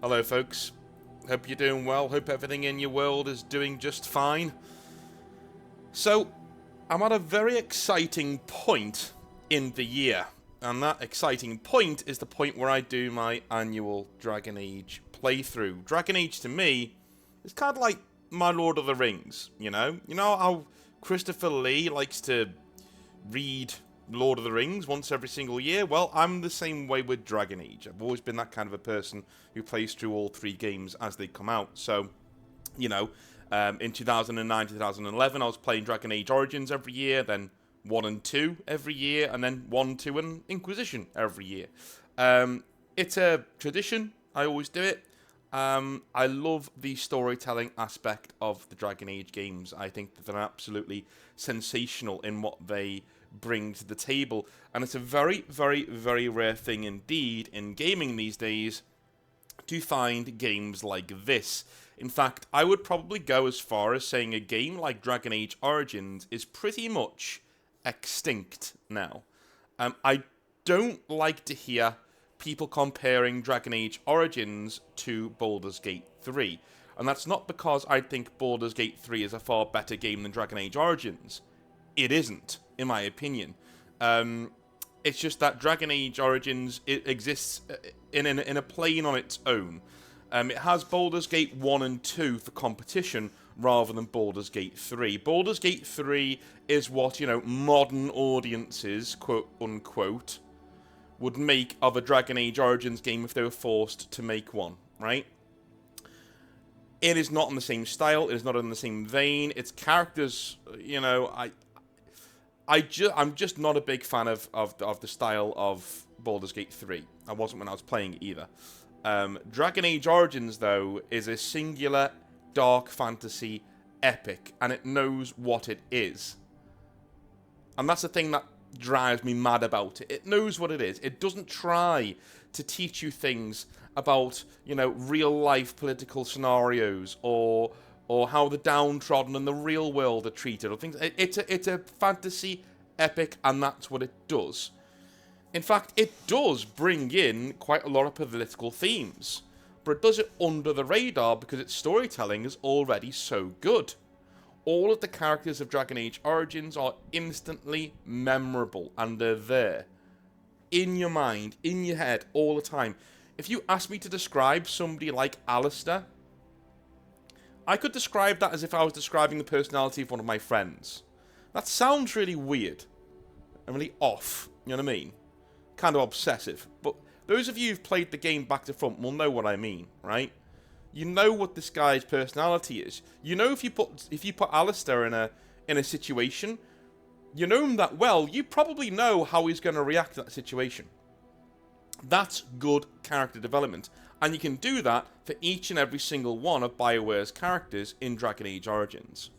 Hello folks, hope you're doing well, hope everything in your world is doing just fine. So, I'm at a very exciting point in the year, and that exciting point is the point where I do my annual Dragon Age playthrough. Dragon Age to me is kind of like my Lord of the Rings, you know? You know how Christopher Lee likes to read Lord of the Rings once every single year? Well, I'm the same way with Dragon Age. I've always been that kind of a person who plays through all three games as they come out. So, you know, in 2009 to 2011, I was playing Dragon Age Origins every year, then 1 and 2 every year, and then 1, 2, and Inquisition every year. It's a tradition. I always do it. I love the storytelling aspect of the Dragon Age games. I think that they're absolutely sensational in what they bring to the table, and it's a very, very, very rare thing indeed in gaming these days to find games like this. In fact, I would probably go as far as saying a game like Dragon Age Origins is pretty much extinct now. I don't like to hear people comparing Dragon Age Origins to Baldur's Gate 3. And that's not because I think Baldur's Gate 3 is a far better game than Dragon Age Origins. It isn't, in my opinion. It's just that Dragon Age Origins exists in a plane on its own. It has Baldur's Gate 1 and 2 for competition rather than Baldur's Gate 3. Baldur's Gate 3 is what, you know, modern audiences, quote unquote, would make of a Dragon Age Origins game if they were forced to make one, right? It is not in the same style, it is not in the same vein, its characters, you know, I'm just not a big fan of the style of Baldur's Gate 3. I wasn't when I was playing it either. Dragon Age Origins, though, is a singular dark fantasy epic, and it knows what it is. And that's the thing that drives me mad about it. It knows what it is. It doesn't try to teach you things about, you know, real-life political scenarios or how the downtrodden and the real world are treated, or things. It's a fantasy epic, and that's what it does. In fact, it does bring in quite a lot of political themes, but it does it under the radar because its storytelling is already so good. All of the characters of Dragon Age Origins are instantly memorable, and they're there. In your mind, in your head, all the time. If you ask me to describe somebody like Alistair, I could describe that as if I was describing the personality of one of my friends. That sounds really weird and really off, you know what I mean? Kind of obsessive. But those of you who've played the game back to front will know what I mean, right? You know what this guy's personality is. You know if you put Alistair in a situation, you know him that well, you probably know how he's going to react to that situation. That's good character development. And you can do that for each and every single one of BioWare's characters in Dragon Age Origins.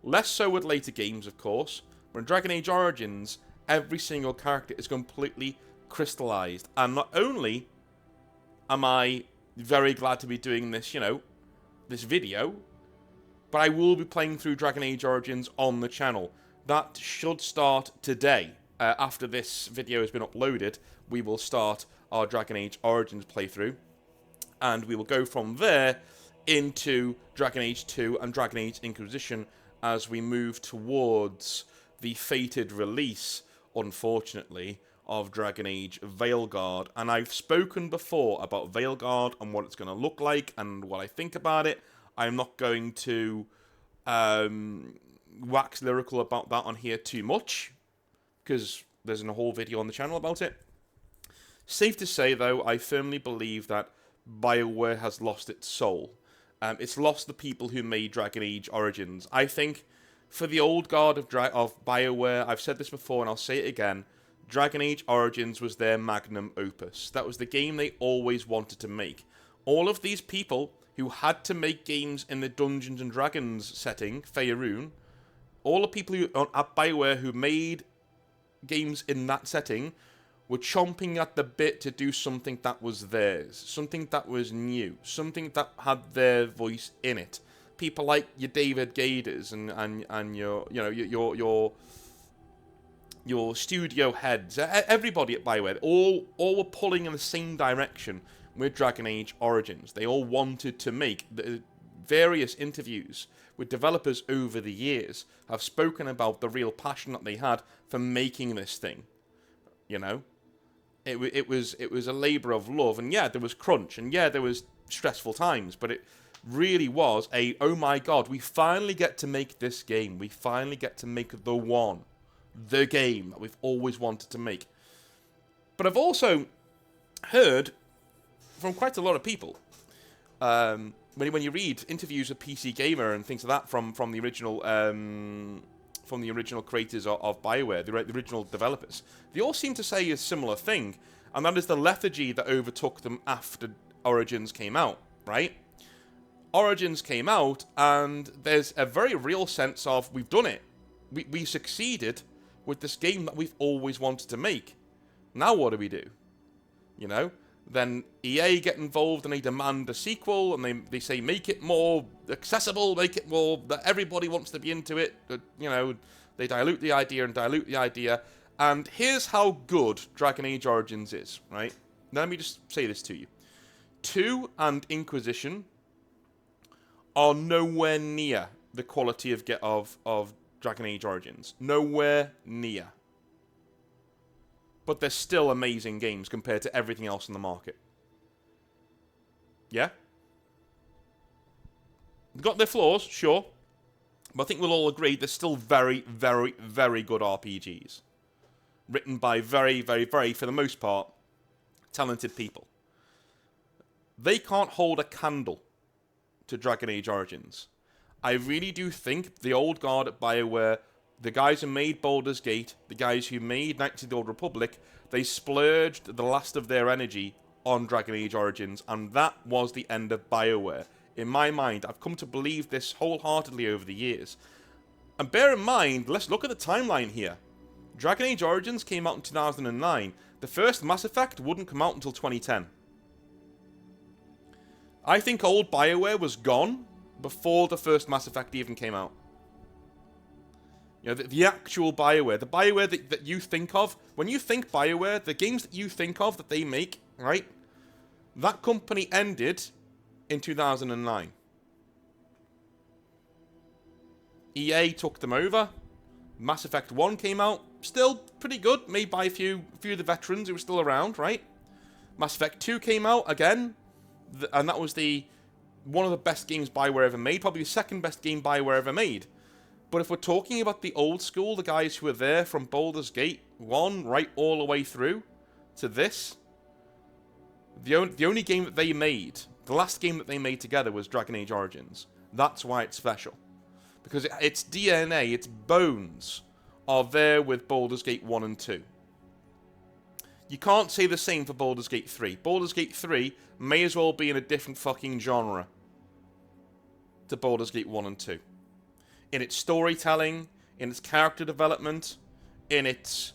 Less so with later games, of course, but in Dragon Age Origins, every single character is completely crystallized. And not only am I very glad to be doing this, you know, this video, but I will be playing through Dragon Age Origins on the channel. That should start today. After this video has been uploaded, we will start our Dragon Age Origins playthrough. And we will go from there into Dragon Age 2 and Dragon Age Inquisition as we move towards the fated release, unfortunately, of Dragon Age Veilguard. And I've spoken before about Veilguard and what it's going to look like and what I think about it. I'm not going to wax lyrical about that on here too much, because there's a whole video on the channel about it. Safe to say, though, I firmly believe that BioWare has lost its soul. It's lost the people who made Dragon Age Origins. I think for the old guard of BioWare, I've said this before and I'll say it again, Dragon Age Origins was their magnum opus. That was the game they always wanted to make. All of these people who had to make games in the Dungeons and Dragons setting, Faerun, all the people who at BioWare who made games in that setting were chomping at the bit to do something that was theirs, something that was new, something that had their voice in it. People like your David Gaders and your studio heads, everybody at BioWare, all were pulling in the same direction with Dragon Age Origins. They all wanted to make various interviews with developers over the years have spoken about the real passion that they had for making this thing. You know, it was a labor of love, and yeah, there was crunch, and yeah, there was stressful times, but it really was oh my god, we finally get to make this game. We finally get to make the game that we've always wanted to make. But I've also heard from quite a lot of people, when you read interviews with PC Gamer and things like that from the original creators of BioWare, the original developers, they all seem to say a similar thing, and that is the lethargy that overtook them after Origins came out, right? Origins came out, and there's a very real sense of, we've done it. We succeeded with this game that we've always wanted to make. Now what do we do? You know? Then EA get involved and they demand a sequel, and they say make it more accessible, make it more that everybody wants to be into it. You know, they dilute the idea. And here's how good Dragon Age Origins is, right? Now, let me just say this to you. 2 and Inquisition are nowhere near the quality of Dragon Age Origins. Nowhere near. But they're still amazing games compared to everything else in the market. Yeah? They've got their flaws, sure. But I think we'll all agree they're still very, very, very good RPGs. Written by very, very, very, for the most part, talented people. They can't hold a candle to Dragon Age Origins. I really do think the old guard at BioWare, the guys who made Baldur's Gate, the guys who made Knights of the Old Republic, they splurged the last of their energy on Dragon Age Origins, and that was the end of BioWare. In my mind, I've come to believe this wholeheartedly over the years. And bear in mind, let's look at the timeline here. Dragon Age Origins came out in 2009. The first Mass Effect wouldn't come out until 2010. I think old BioWare was gone before the first Mass Effect even came out. You know, the actual BioWare, the BioWare that you think of, when you think BioWare, the games that you think of that they make, right? That company ended in 2009. EA took them over. Mass Effect 1 came out, still pretty good, made by a few of the veterans who were still around, right? Mass Effect 2 came out again, and that was one of the best games BioWare ever made, probably the second best game BioWare ever made. But if we're talking about the old school, the guys who were there from Baldur's Gate 1 right all the way through to this, the only game that they made, the last game that they made together was Dragon Age Origins. That's why it's special. Because its DNA, its bones, are there with Baldur's Gate 1 and 2. You can't say the same for Baldur's Gate 3. Baldur's Gate 3 may as well be in a different fucking genre to Baldur's Gate 1 and 2. In its storytelling, in its character development, in its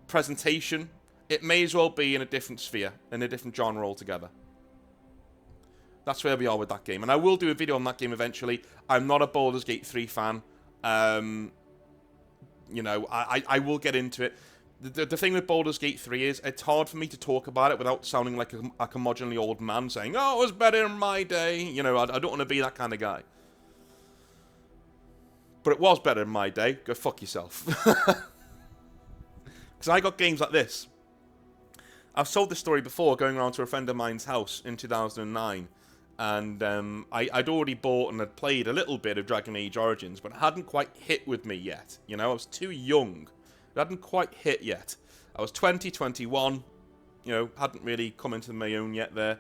presentation, it may as well be in a different sphere, in a different genre altogether. That's where we are with that game. And I will do a video on that game eventually. I'm not a Baldur's Gate 3 fan. You know, I will get into it. The thing with Baldur's Gate 3 is it's hard for me to talk about it without sounding like a curmudgeonly old man saying, oh, it was better in my day. You know, I don't want to be that kind of guy. But it was better in my day. Go fuck yourself. Because I got games like this. I've told this story before, going around to a friend of mine's house in 2009. And I'd already bought and had played a little bit of Dragon Age Origins, but it hadn't quite hit with me yet. You know, I was too young. It hadn't quite hit yet. I was 20, 21. You know, hadn't really come into my own yet there.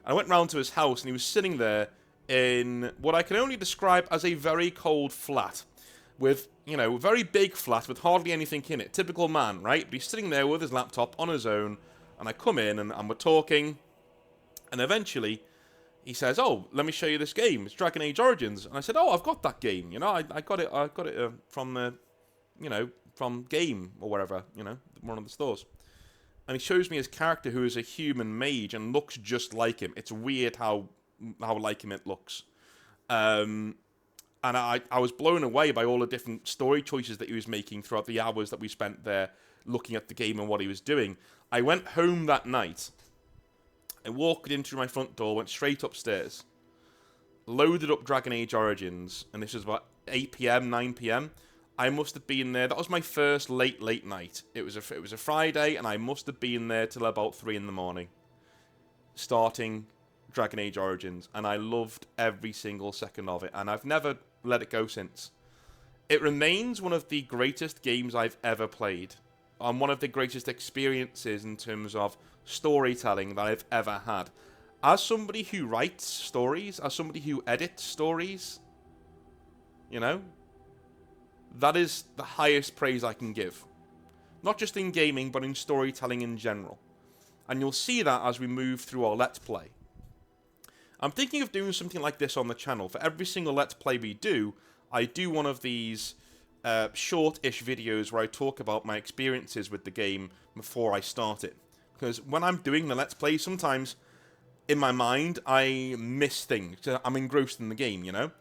I went round to his house, and he was sitting there in what I can only describe as a very cold flat. With, you know, a very big flat with hardly anything in it. Typical man, right? But he's sitting there with his laptop on his own, and I come in, and we're talking, and eventually he says, oh, let me show you this game. It's Dragon Age Origins. And I said, oh, I've got that game. You know, I got it from, you know, from Game or wherever, you know, one of the stores. And he shows me his character who is a human mage and looks just like him. It's weird how like him it looks. And I was blown away by all the different story choices that he was making throughout the hours that we spent there looking at the game and what he was doing. I went home that night I walked in through my front door, went straight upstairs, loaded up Dragon Age Origins, and this was about 8 p.m., 9 p.m. I must have been there. That was my first late night. It was a Friday, and I must have been there till about 3 in the morning, starting Dragon Age Origins, and I loved every single second of it, and I've never let it go since. It remains one of the greatest games I've ever played, and one of the greatest experiences in terms of storytelling that I've ever had. As somebody who writes stories, as somebody who edits stories, you know, that is the highest praise I can give. Not just in gaming, but in storytelling in general. And you'll see that as we move through our Let's Play. I'm thinking of doing something like this on the channel. For every single Let's Play we do, I do one of these short-ish videos where I talk about my experiences with the game before I start it. Because when I'm doing the Let's Play, sometimes in my mind, I miss things. I'm engrossed in the game, you know?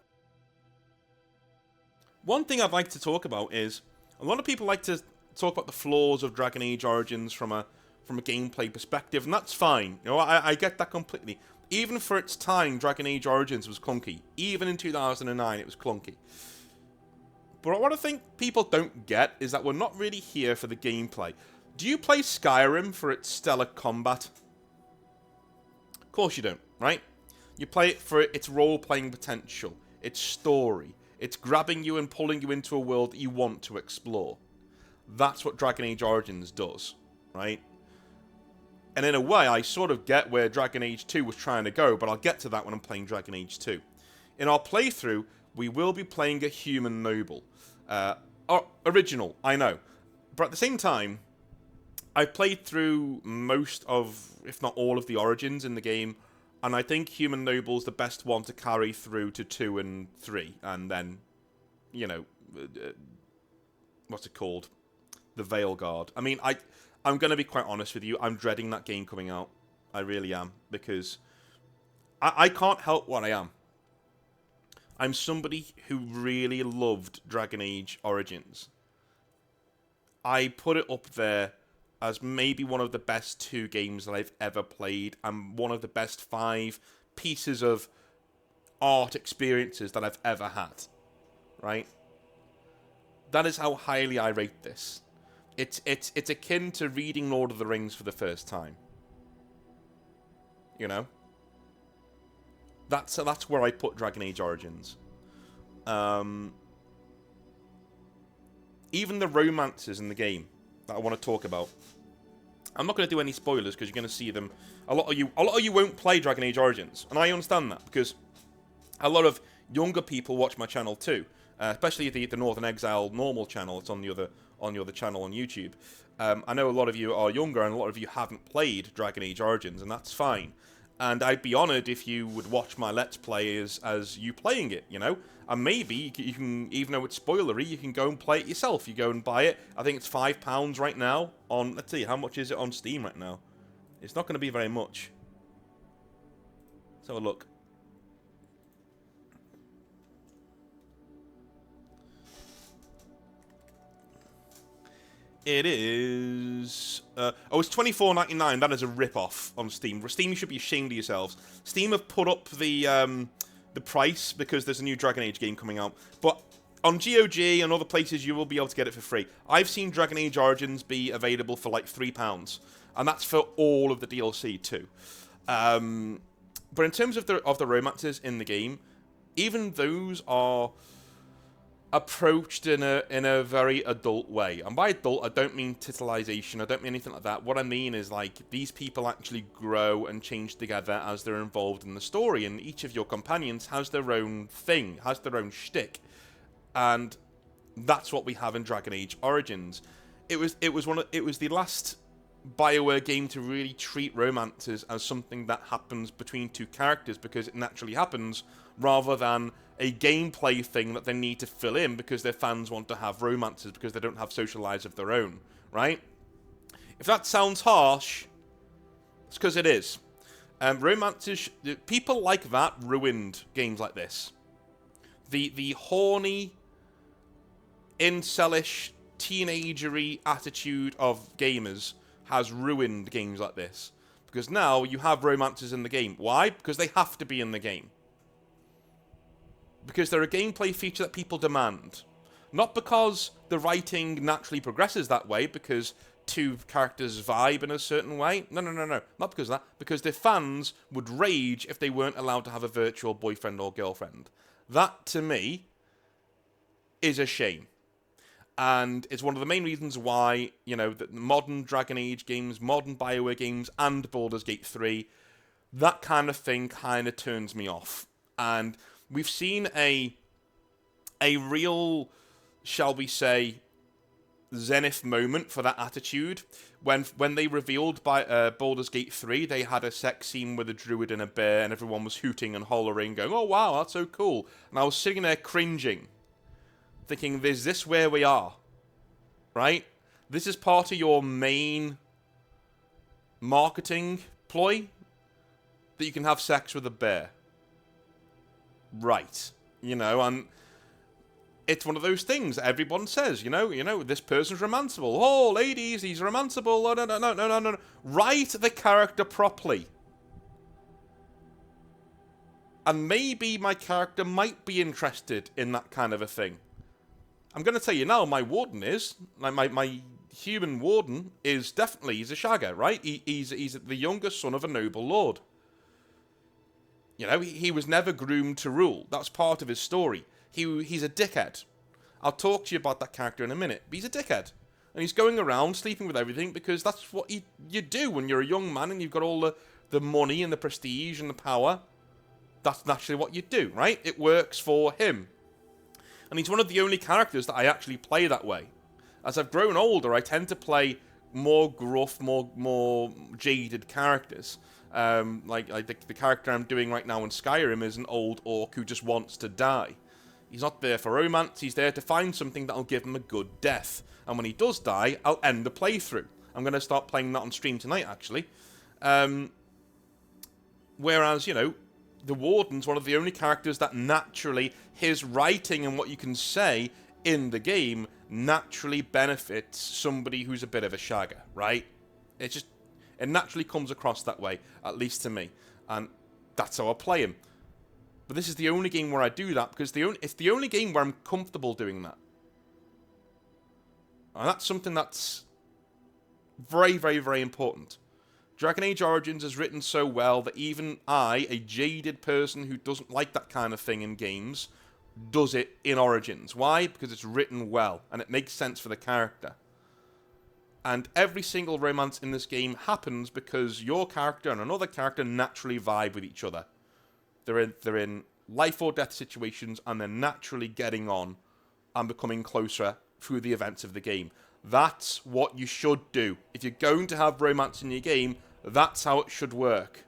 One thing I'd like to talk about is, a lot of people like to talk about the flaws of Dragon Age Origins from a gameplay perspective, and that's fine. You know, I get that completely. Even for its time, Dragon Age Origins was clunky. Even in 2009, it was clunky. But what I think people don't get is that we're not really here for the gameplay. Do you play Skyrim for its stellar combat? Of course you don't, right? You play it for its role-playing potential, its story. It's grabbing you and pulling you into a world that you want to explore. That's what Dragon Age Origins does, right? And in a way, I sort of get where Dragon Age 2 was trying to go, but I'll get to that when I'm playing Dragon Age 2. In our playthrough, we will be playing a human noble. Original, I know. But at the same time, I've played through most of, if not all of the Origins in the game, and I think Human Noble's the best one to carry through to 2 and 3, and then, you know, what's it called? The Veil Guard. I mean, I'm going to be quite honest with you, I'm dreading that game coming out. I really am, because I can't help what I am. I'm somebody who really loved Dragon Age Origins. I put it up there as maybe one of the best 2 games that I've ever played, and one of the best 5 pieces of art experiences that I've ever had. Right? That is how highly I rate this. It's akin to reading Lord of the Rings for the first time. You know? That's where I put Dragon Age Origins. Even the romances in the game that I want to talk about. I'm not going to do any spoilers because you're going to see them. A lot of you won't play Dragon Age Origins, and I understand that because a lot of younger people watch my channel too, especially the Northern Exile normal channel. It's on the other channel on YouTube. I know a lot of you are younger, and a lot of you haven't played Dragon Age Origins, and that's fine. And I'd be honoured if you would watch my Let's Play as you playing it, you know? And maybe you can, even though it's spoilery, you can go and play it yourself. You go and buy it. I think it's £5 right now on, let's see, how much is it on Steam right now? It's not going to be very much. Let's have a look. It is... it's $24.99. That is a rip-off on Steam. Steam, you should be ashamed of yourselves. Steam have put up the price because there's a new Dragon Age game coming out. But on GOG and other places, you will be able to get it for free. I've seen Dragon Age Origins be available for like £3. And that's for all of the DLC too. But in terms of the romances in the game, even those are approached in a very adult way. And by adult, I don't mean titillization, I don't mean anything like that. What I mean is, like, these people actually grow and change together as they're involved in the story, and each of your companions has their own thing, has their own shtick. And that's what we have in Dragon Age Origins. It was the last BioWare game to really treat romances as something that happens between 2 characters because it naturally happens, rather than a gameplay thing that they need to fill in because their fans want to have romances because they don't have social lives of their own, right? If that sounds harsh, it's because it is. Romances, people like that ruined games like this. The horny, incelish, teenagery attitude of gamers has ruined games like this. because now you have romances in the game. Why? Because they have to be in the game. Because they're a gameplay feature that people demand. Not because the writing naturally progresses that way, because two characters vibe in a certain way. No. Not because of that. Because their fans would rage if they weren't allowed to have a virtual boyfriend or girlfriend. That, to me, is a shame. And it's one of the main reasons why, the modern Dragon Age games, modern BioWare games, and Baldur's Gate 3, that kind of thing kind of turns me off. And we've seen a real, shall we say, zenith moment for that attitude when they revealed by Baldur's Gate 3 they had a sex scene with a druid and a bear and everyone was hooting and hollering going, oh wow, that's so cool. And I was sitting there cringing, thinking, is this where we are? Right? This is part of your main marketing ploy? That you can have sex with a bear. Right. And it's one of those things everyone says, this person's romanceable. Oh, ladies, he's romanceable. Oh, no. Write the character properly. And maybe my character might be interested in that kind of a thing. I'm going to tell you now, my warden is. My human warden is definitely, he's a shagger, right? He's the youngest son of a noble lord. He was never groomed to rule. That's part of his story. He's a dickhead. I'll talk to you about that character in a minute. But he's a dickhead. And he's going around sleeping with everything because that's what you do when you're a young man and you've got all the money and the prestige and the power. That's naturally what you do, right? It works for him. And he's one of the only characters that I actually play that way. As I've grown older, I tend to play more gruff, more jaded characters. Like the character I'm doing right now in Skyrim is an old orc who just wants to die. He's not there for romance, he's there to find something that'll give him a good death. And when he does die, I'll end the playthrough. I'm going to start playing that on stream tonight, actually. Whereas, the Warden's one of the only characters that naturally, his writing and what you can say in the game naturally benefits somebody who's a bit of a shagger, right? It naturally comes across that way, at least to me. And that's how I play him. But this is the only game where I do that, because it's the only game where I'm comfortable doing that. And that's something that's very, very, very important. Dragon Age Origins is written so well that even I, a jaded person who doesn't like that kind of thing in games, does it in Origins. Why? Because it's written well, and it makes sense for the character. And every single romance in this game happens because your character and another character naturally vibe with each other. They're in life or death situations, and they're naturally getting on and becoming closer through the events of the game. That's what you should do. If you're going to have romance in your game, that's how it should work.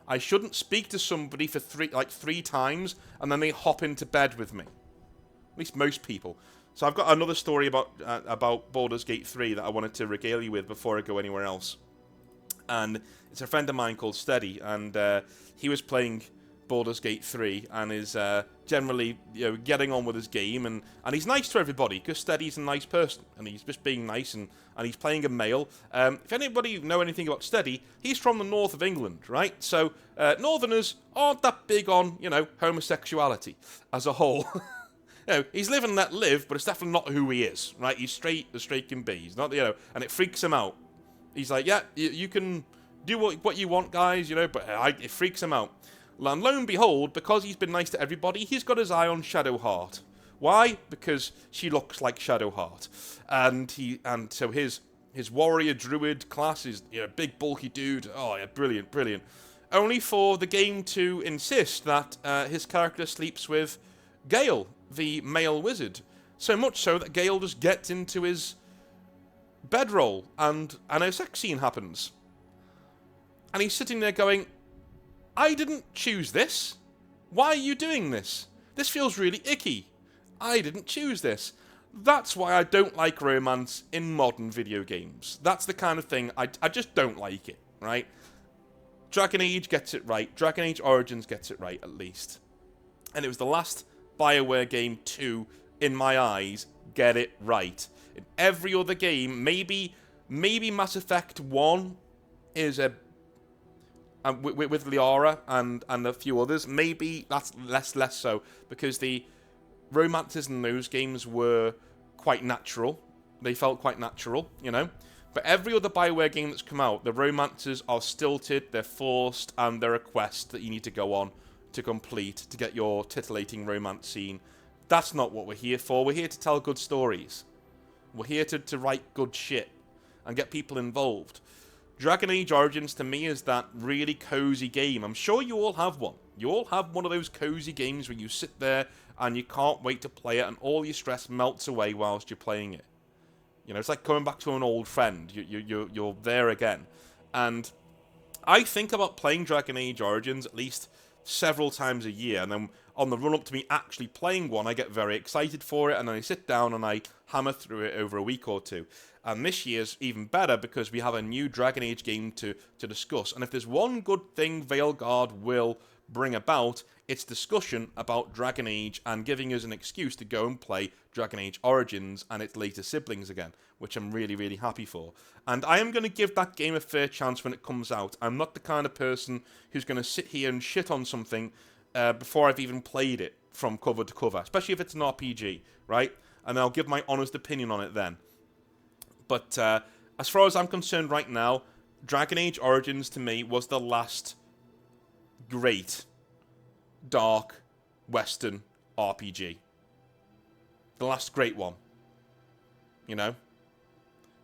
I shouldn't speak to somebody for three times, and then they hop into bed with me. At least most people. So I've got another story about Baldur's Gate 3 that I wanted to regale you with before I go anywhere else. And it's a friend of mine called Steady, and he was playing Baldur's Gate 3 and is generally getting on with his game, and he's nice to everybody because Steady's a nice person, and he's just being nice, and he's playing a male. If anybody know anything about Steady, he's from the north of England, right? So Northerners aren't that big on homosexuality as a whole. He's living and let live, but it's definitely not who he is, right? He's straight as straight can be. He's not, and it freaks him out. He's like, yeah, you can do what you want, guys, but it freaks him out. And lo and behold, because he's been nice to everybody, he's got his eye on Shadowheart. Why? Because she looks like Shadowheart. And so his warrior druid class is big bulky dude. Oh yeah, brilliant. Only for the game to insist that his character sleeps with Gale, the male wizard. So much so that Gale just gets into his bedroll and a sex scene happens. And he's sitting there going, I didn't choose this. Why are you doing this? This feels really icky. I didn't choose this. That's why I don't like romance in modern video games. That's the kind of thing, I just don't like it, right? Dragon Age gets it right. Dragon Age Origins gets it right, at least. And it was the last BioWare game to, in my eyes, get it right. In every other game, maybe Mass Effect 1 is a with Liara and a few others. Maybe that's less so, because the romances in those games were quite natural. They felt quite natural, you know? But every other BioWare game that's come out, the romances are stilted, they're forced, and they're a quest that you need to go on to complete to get your titillating romance scene. That's not what we're here for. We're here to tell good stories. We're here to write good shit and get people involved. Dragon Age Origins, to me, is that really cozy game. I'm sure you all have one. You all have one of those cozy games where you sit there and you can't wait to play it, and all your stress melts away whilst you're playing it. You know, it's like coming back to an old friend. You're there again. And I think about playing Dragon Age Origins at least several times a year, and then on the run-up to me actually playing one, I get very excited for it, and then I sit down and I hammer through it over a week or two. And this year's even better because we have a new Dragon Age game to discuss. And if there's one good thing Veilguard will bring about, it's discussion about Dragon Age and giving us an excuse to go and play Dragon Age Origins and its later siblings again, which I'm really, really happy for. And I am going to give that game a fair chance when it comes out. I'm not the kind of person who's going to sit here and shit on something before I've even played it from cover to cover, especially if it's an RPG, right? And I'll give my honest opinion on it then. But as far as I'm concerned right now, Dragon Age Origins to me was the last great dark Western RPG. The last great one. You know?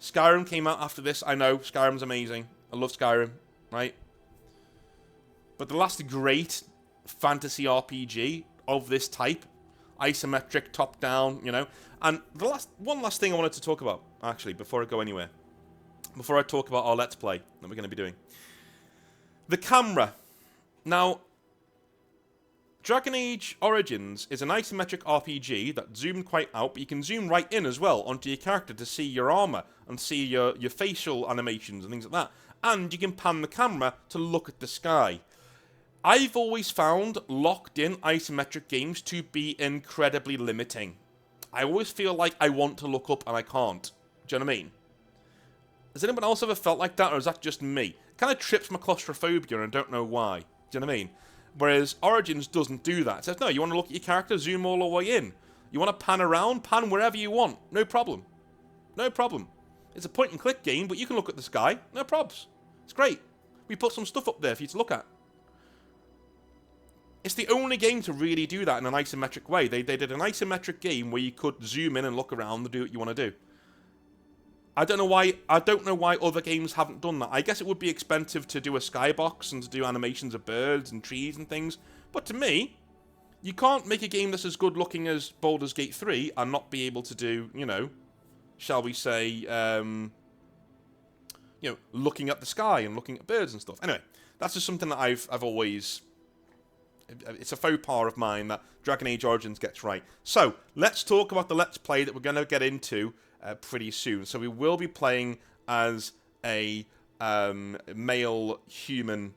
Skyrim came out after this. I know, Skyrim's amazing. I love Skyrim, right? But the last great fantasy RPG of this type, isometric, top-down, you know? And the one last thing I wanted to talk about, actually, before I go anywhere. Before I talk about our Let's Play that we're going to be doing. The camera. Now, Dragon Age Origins is an isometric RPG that zoomed quite out, but you can zoom right in as well onto your character to see your armor and see your facial animations and things like that. And you can pan the camera to look at the sky. I've always found locked-in isometric games to be incredibly limiting. I always feel like I want to look up and I can't. Do you know what I mean? Has anyone else ever felt like that, or is that just me? It kind of trips my claustrophobia and I don't know why. Do you know what I mean? Whereas Origins doesn't do that. It says, no, you want to look at your character, zoom all the way in. You want to pan around, pan wherever you want. No problem. No problem. It's a point-and-click game, but you can look at the sky. No probs. It's great. We put some stuff up there for you to look at. It's the only game to really do that in an isometric way. They did an isometric game where you could zoom in and look around and do what you want to do. I don't know why other games haven't done that. I guess it would be expensive to do a skybox and to do animations of birds and trees and things. But to me, you can't make a game that's as good looking as Baldur's Gate 3 and not be able to do, you know, shall we say, you know, looking at the sky and looking at birds and stuff. Anyway, that's just something that I've always... It's a faux pas of mine that Dragon Age Origins gets right. So, let's talk about the Let's Play that we're going to get into pretty soon. So we will be playing as a male human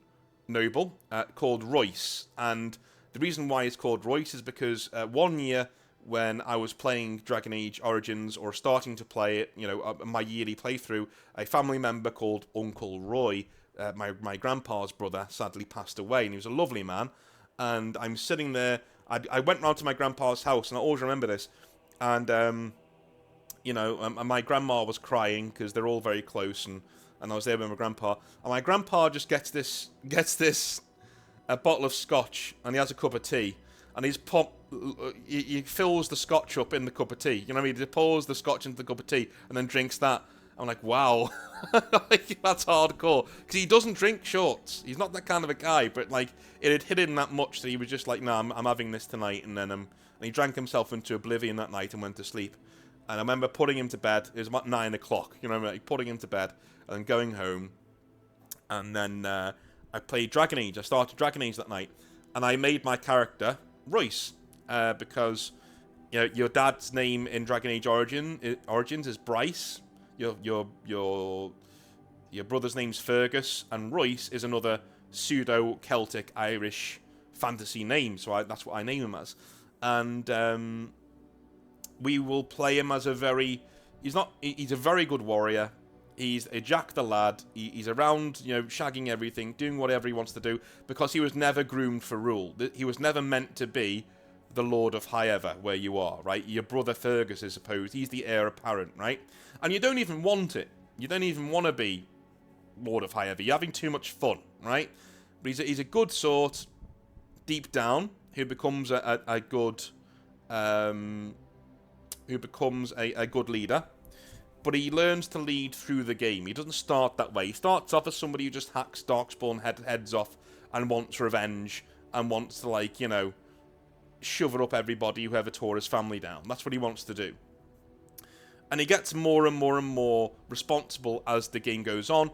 noble called Royce. And the reason why it's called Royce is because one year when I was playing Dragon Age Origins, or starting to play it, you know, my yearly playthrough, a family member called Uncle Roy, my grandpa's brother, sadly passed away, and he was a lovely man. And I'm sitting there, I went round to my grandpa's house, and I always remember this, and, you know, my grandma was crying, because they're all very close, and I was there with my grandpa, and my grandpa just gets this bottle of scotch, and he has a cup of tea, and he fills the scotch up in the cup of tea, you know what I mean, he pours the scotch into the cup of tea, and then drinks that. I'm like, wow, like, that's hardcore, because he doesn't drink shorts, he's not that kind of a guy, but, like, it had hit him that much that he was just like, nah, I'm having this tonight, and then, and he drank himself into oblivion that night and went to sleep, and I remember putting him to bed, it was about 9 o'clock, you know, like, putting him to bed, and then going home, and then, I played Dragon Age, I started Dragon Age that night, and I made my character Royce, because, you know, your dad's name in Dragon Age Origins is Bryce. Your brother's name's Fergus, and Royce is another pseudo-Celtic Irish fantasy name, so that's what I name him as. And we will play him as he's a very good warrior. He's a Jack the lad. He's around, shagging everything, doing whatever he wants to do, because he was never groomed for rule. He was never meant to be the Lord of High Ever, where you are, right? Your brother Fergus is supposed. He's the heir apparent, right? And you don't even want it. You don't even want to be Lord of High Ever. You're having too much fun, right? But he's a good sort, deep down, who becomes a good, leader. But he learns to lead through the game. He doesn't start that way. He starts off as somebody who just hacks Darkspawn heads off and wants revenge and wants to, shove it up everybody who ever tore his family down. That's what he wants to do. And he gets more and more and more responsible as the game goes on.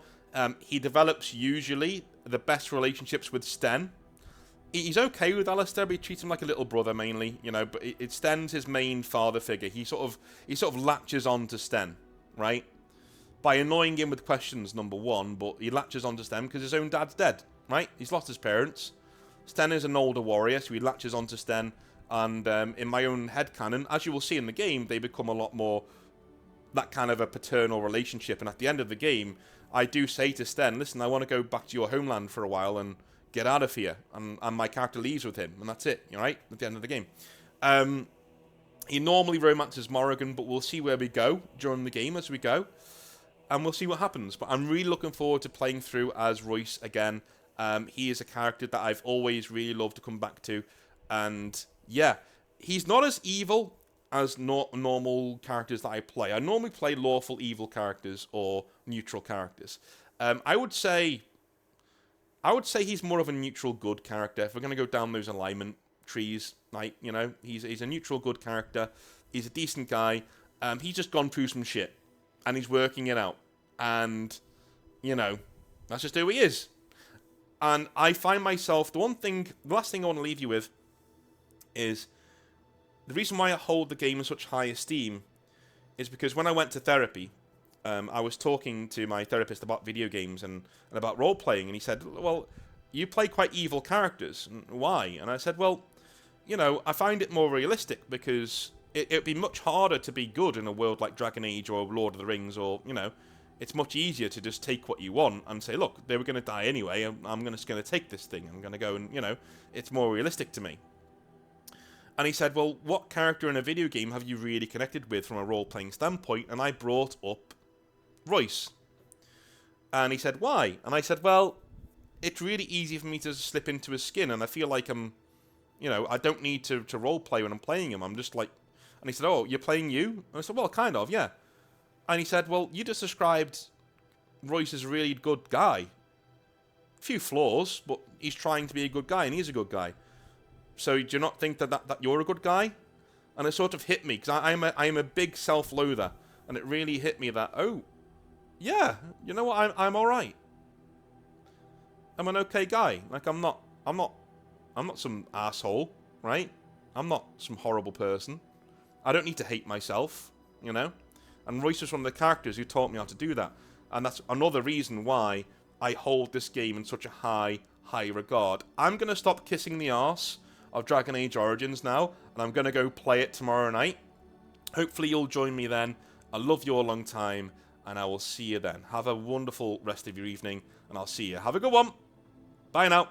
He develops, usually, the best relationships with Sten. He's okay with Alistair, but he treats him like a little brother, mainly, but Sten's his main father figure. He sort of latches on to Sten, right? By annoying him with questions, number one, but he latches on to Sten because his own dad's dead, right? He's lost his parents. Sten is an older warrior, so he latches on to Sten, and in my own headcanon, as you will see in the game, they become a lot more that kind of a paternal relationship, and at the end of the game, I do say to Sten, listen, I want to go back to your homeland for a while and get out of here, and my character leaves with him, and that's it, right, at the end of the game. He normally romances Morrigan, but we'll see where we go during the game as we go, and we'll see what happens. But I'm really looking forward to playing through as Royce again. He is a character that I've always really loved to come back to, and yeah, he's not as evil as normal characters that I play. I normally play lawful evil characters or neutral characters. I would say he's more of a neutral good character. If we're going to go down those alignment trees, like, he's a neutral good character. He's a decent guy. He's just gone through some shit, and he's working it out. And, that's just who he is. And I find myself, the last thing I want to leave you with is the reason why I hold the game in such high esteem is because when I went to therapy, I was talking to my therapist about video games and about role-playing, and he said, well, you play quite evil characters. Why? And I said, well, I find it more realistic because it'd be much harder to be good in a world like Dragon Age or Lord of the Rings, or, it's much easier to just take what you want and say, look, they were going to die anyway, I'm just going to take this thing, I'm going to go and, it's more realistic to me. And he said, well, what character in a video game have you really connected with from a role-playing standpoint? And I brought up Royce. And he said, why? And I said, well, it's really easy for me to slip into his skin, and I feel like I'm, I don't need to role-play when I'm playing him. I'm just like... And he said, oh, you're playing you? And I said, well, kind of, yeah. And he said, well, you just described Royce as a really good guy. A few flaws, but he's trying to be a good guy, and he's a good guy. So do you not think that you're a good guy? And it sort of hit me, because I'm a big self-loather, and it really hit me that, oh, yeah, you know what, I'm alright. I'm an okay guy. Like, I'm not some asshole, right? I'm not some horrible person. I don't need to hate myself, And Royce was one of the characters who taught me how to do that. And that's another reason why I hold this game in such a high regard. I'm going to stop kissing the arse of Dragon Age Origins now, and I'm going to go play it tomorrow night. Hopefully you'll join me then. I love you a long time, and I will see you then. Have a wonderful rest of your evening, and I'll see you. Have a good one. Bye now.